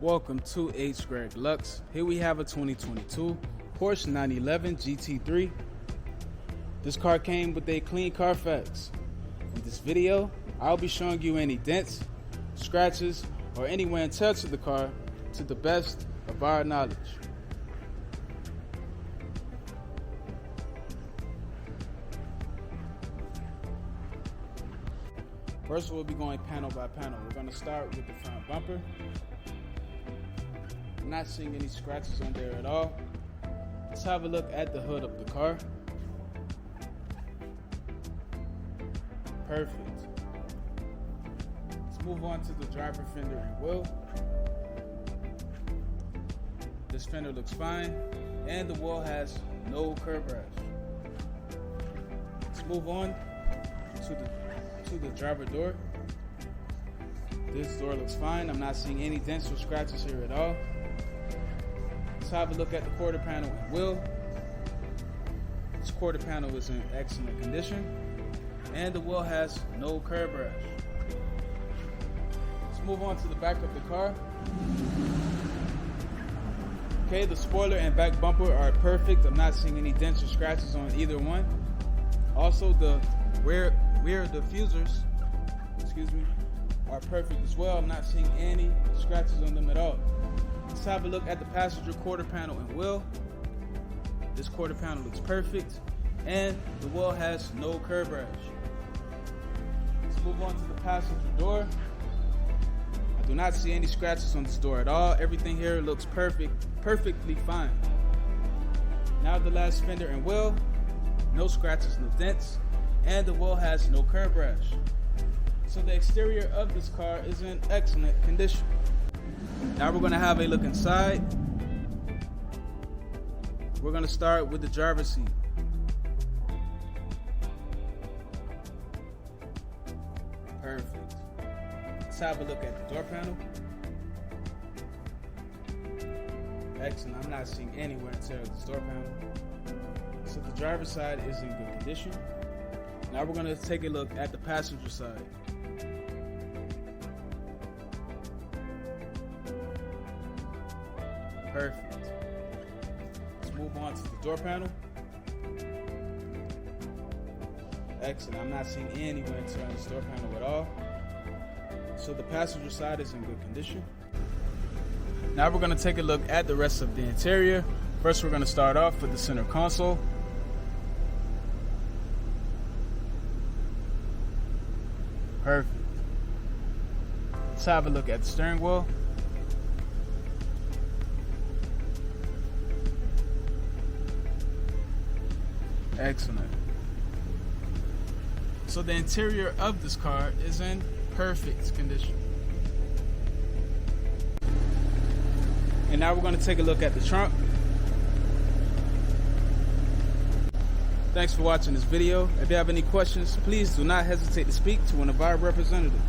Welcome to H. Greg Lux. Here we have a 2022 Porsche 911 GT3. This car came with a clean Carfax. In this video, I'll be showing you any dents, scratches, or any wear and tear to the car to the best of our knowledge. First, we'll be going panel by panel. We're going to start with the front bumper. I'm not seeing any scratches on there at all. Let's have a look at the hood of the car. Perfect. Let's move on to the driver fender and wheel. This fender looks fine, and the wheel has no curb rash. Let's move on to the driver door. This door looks fine. I'm not seeing any dents or scratches here at all. Let's have a look at the quarter panel and wheel. This quarter panel is in excellent condition, and the wheel has no curb rash. Let's move on to the back of the car. Okay, the spoiler and back bumper are perfect. I'm not seeing any dents or scratches on either one. Also, the rear diffusers, are perfect as well. I'm not seeing any scratches on them at all. Let's have a look at the passenger quarter panel and wheel. This quarter panel looks perfect, and the wheel has no curb rash. Let's move on to the passenger door. I do not see any scratches on this door at all. Everything here looks perfectly fine. Now the last fender and wheel. No scratches, no dents, and the wheel has no curb rash. So the exterior of this car is in excellent condition. Now we're going to have a look inside. We're going to start with the driver's seat. Perfect. Let's have a look at the door panel. Excellent. I'm not seeing any wear and tear of this door panel. So the driver's side is in good condition. Now we're going to take a look at the passenger side. Perfect. Let's move on to the door panel. Excellent. I'm not seeing any wear and tear on this door panel at all. So the passenger side is in good condition. Now we're going to take a look at the rest of the interior. First, we're going to start off with the center console. Perfect. Let's have a look at the steering wheel. Excellent. So the interior of this car is in perfect condition. And now we're going to take a look at the trunk. Thanks for watching this video. If you have any questions, please do not hesitate to speak to one of our representatives.